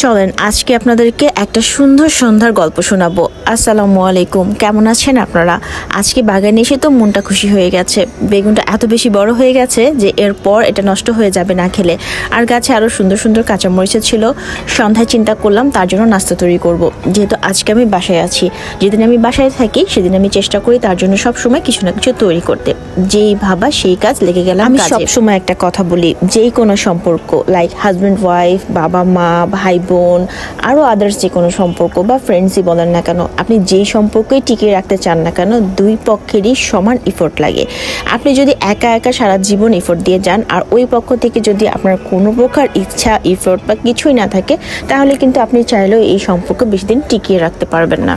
চলেন আজকে আপনাদেরকে একটা সুন্দর সন্ধ্যার গল্প শোনাবো। আসসালামু আলাইকুম, কেমন আছেন আপনারা? আজকে বাগানে এসে তো মনটা খুশি হয়ে গেছে। বেগুনটা এত বেশি বড় হয়ে গেছে যে এরপর এটা নষ্ট হয়ে যাবে না খেলে। আর গাছে আরো সুন্দর সুন্দর কাঁচামরিচ ছিল। সন্ধ্যায় চিন্তা করলাম তার জন্য নাস্তা তৈরি করব। যেহেতু আজকে আমি বাসায় আছি, যেদিন আমি বাসায় থাকি সেদিন আমি চেষ্টা করি তার জন্য সবসময় কিছু না কিছু তৈরি করতে। যেই ভাবা সেই কাজ লেগে গেলাম। আমি সবসময় একটা কথা বলি, যেই কোনো সম্পর্ক লাইক হাজব্যান্ড ওয়াইফ, বাবা মা, ভাই বোন, আরও আদার্স যে কোনো সম্পর্ক বা ফ্রেন্ডসই বলেন না কেন, আপনি যেই সম্পর্কই টিকিয়ে রাখতে চান না কেন, দুই পক্ষেরই সমান এফোর্ট লাগে। আপনি যদি একা একা সারা জীবন এফোর্ট দিয়ে যান আর ওই পক্ষ থেকে যদি আপনার কোনো প্রকার ইচ্ছা, এফোর্ট বা কিছুই না থাকে, তাহলে কিন্তু আপনি চাইলেও এই সম্পর্ক বেশি দিন টিকিয়ে রাখতে পারবেন না।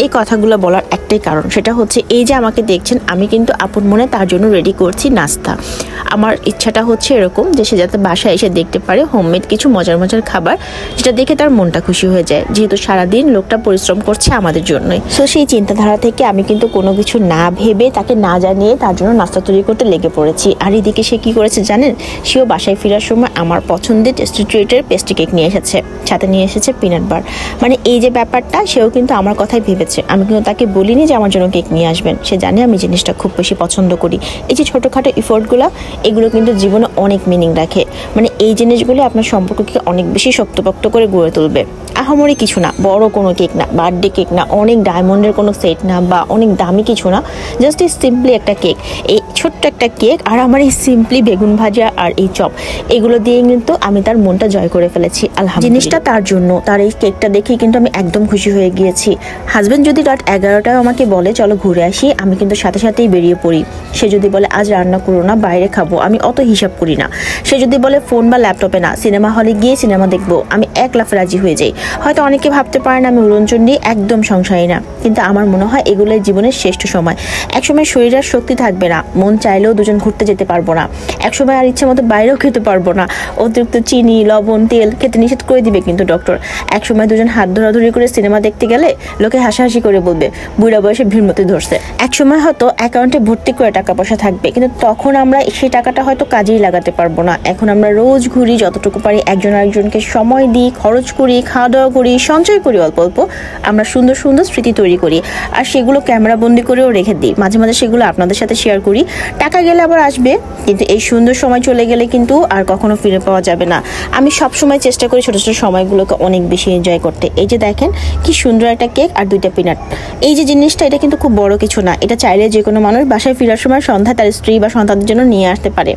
এই কথাগুলো বলার একটাই কারণ, সেটা হচ্ছে এই যে আমাকে দেখছেন, আমি কিন্তু আপন মনে তার জন্য রেডি করছি নাস্তা। আমার ইচ্ছাটা হচ্ছে এরকম যে সে যাতে বাসায় এসে দেখতে পারে হোমমেড কিছু মজার মজার খাবার, যেটা দেখে তার মনটা খুশি হয়ে যায়, যেহেতু সারাদিন লোকটা পরিশ্রম করছে আমাদের জন্যই। সো সেই চিন্তাধারা থেকে আমি কিন্তু কোনো কিছু না ভেবে, তাকে না জানিয়ে তার জন্য নাস্তা তৈরি করতে লেগে পড়েছি। আর এদিকে সে কি করেছে জানেন? সেও বাসায় ফেরার সময় আমার পছন্দের টেস্টি ট্রিটের পেস্ট্রি কেক নিয়ে এসেছে, সাথে নিয়ে এসেছে পিনাট বার। মানে এই যে ব্যাপারটা, সেও কিন্তু আমার কথাই ভেবেছে। আমি কিন্তু তাকে বলিনি যে আমার জন্য কেক নিয়ে আসবেন, সে জানে আমি জিনিসটা খুব বেশি পছন্দ করি। এই যে ছোটোখাটো এফোর্টগুলো, এগুলো কিন্তু জীবনে অনেক মিনিং রাখে। মানে এই জিনিসগুলো আপনার সম্পর্ককে অনেক বেশি শক্তপোক্ত করে গড়ে তুলবে। আহামরি কিছু না, বড় কোনো কেক না, বার্থডে কেক না, অনেক ডায়মন্ডের কোনো সেট না, বা অনেক দামি কিছু না, জাস্ট এই সিম্পলি একটা কেক, এই ছোট্ট একটা কেক আর আমার এই সিম্পলি বেগুন ভাজা আর এই চপ, এগুলো দিয়ে কিন্তু আমি তার মনটা জয় করে ফেলেছি। আলহামদুলিল্লাহ, জিনিসটা তার জন্য, তার এই কেকটা দেখেই কিন্তু আমি একদম খুশি হয়ে গিয়েছি। হাজব্যান্ড যদি রাত 11টায় আমাকে বলে চলো ঘুরে আসি, আমি কিন্তু সাথে সাথেই বেরিয়ে পড়ি। সে যদি বলে আজ রান্না করো না, বাইরে খাবো, আমি অত হিসাব করি না। সে যদি বলে ফোন বা ল্যাপটপে না, সিনেমা হলে গিয়ে সিনেমা দেখবো, আমি এক লাফে রাজি হয়ে যাই। হয়তো অনেকে ভাবতে পারেন আমি উড়নচণ্ডী, একদম সংসারী না, কিন্তু আমার মনে হয় এগুলোই জীবনের শ্রেষ্ঠ সময়। একসময় শরীরের শক্তি থাকবে না, মন চাইলেও দুজন ঘুরতে যেতে পারবো না, একসময় আর ইচ্ছে মতো বাইরেও খেতে পারবো না, অতিরিক্ত চিনি, লবণ, তেল খেতে নিষেধ করে দিবে কিন্তু ডক্টর। একসময় দুজন হাত ধরাধরি করে সিনেমা দেখতে গেলে লোকে হাসাহাসি করে বলবে বুড়া বয়সে ভিড়মতি ধরছে। একসময় হয়তো অ্যাকাউন্টে ভর্তি করে টাকা পয়সা থাকবে, কিন্তু তখন আমরা সেই টাকাটা হয়তো কাজেই লাগাতে পারবো না। এখন আমরা রোজ ঘুরি, যতটুকু পারি একজন আরেকজনকে সময় দিই, খরচ করি, খাওয়া দাওয়া করি, সঞ্চয় করি অল্প অল্প, আমরা সুন্দর সুন্দর স্মৃতি তৈরি করি আর সেগুলো ক্যামেরা বন্দি করেও রেখে দিই। মাঝে মাঝে সেগুলো আপনাদের সাথে শেয়ার করি। টাকা গেলে আবার আসবে, কিন্তু এই সুন্দর সময় চলে গেলে কিন্তু আর কখনো ফিরে পাওয়া যাবে না। আমি সব সময় চেষ্টা করি ছোট ছোট সময়গুলোকে অনেক বেশি এনজয় করতে। এই যে দেখেন কি সুন্দর একটা কেক আর 2টা পিনাট, এই যে জিনিসটা, এটা কিন্তু খুব বড় কিছু না। এটা চাইলে যে কোনো মানুষ বাসায় ফেরার সময় সন্ধ্যায় তার স্ত্রী বা সন্তানদের জন্য নিয়ে আসতে পারে।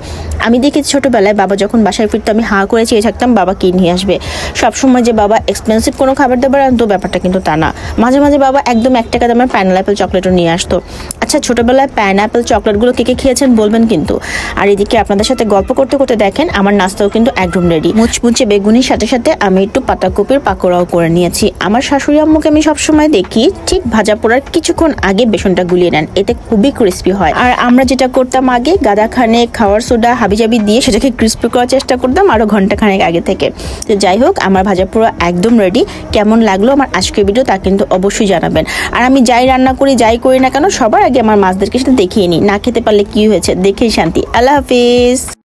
আমি দেখেছি ছোটবেলায় বাবা যখন বাসায় ফিরতো, আমি হাঁ করে চেয়ে থাকতাম বাবা কি নিয়ে আসবে। সবসময় যে বাবা এক্সপেন্সিভ কোনো খাবার দাবার আনতো, ব্যাপারটা কিন্তু তা না। মাঝে মাঝে বাবা একদম 1 টাকা দামের পাইনাপেল চকলেটও নিয়ে আসতো। আচ্ছা, ছোটবেলায় পাইনাপেল চকলেটগুলো কে কে খেয়েছেন বলবেন কিন্তু। আর এদিকে আপনাদের সাথে গল্প করতে করতে দেখেন আমার নাস্তাও কিন্তু একদম রেডি। মুচমুচে বেগুনির সাথে সাথে আমি একটু পাতাকপির পাকোড়াও করে নিয়েছি। আমার শাশুড়ি আম্মুকে আমি সবসময় দেখি ঠিক ভাজা পোড়ার কিছুক্ষণ আগে বেসনটা গুলিয়ে নেন, এতে খুবই ক্রিস্পি হয়। আর আমরা যেটা করতাম আগে, গাদাখানেক খাওয়ার সোডা হাবিজাবি দিয়ে সেটাকে ক্রিস্পি করার চেষ্টা করতাম আরো ঘন্টাখানেক আগে থেকে। তো যাই হোক, আমার ভাজা পোড়া একদম রেডি। কেমন লাগলো আমার আজকের ভিডিও তা কিন্তু অবশ্যই জানাবেন। আর আমি যাই রান্না করি, যাই করি না কেন, সবার আগে আমার মাছদেরকে সেটা দেখিয়ে নিই। না খেতে পারলে কি হয়েছে, দেখেই শান্তি। আল্লাহ হাফিজ।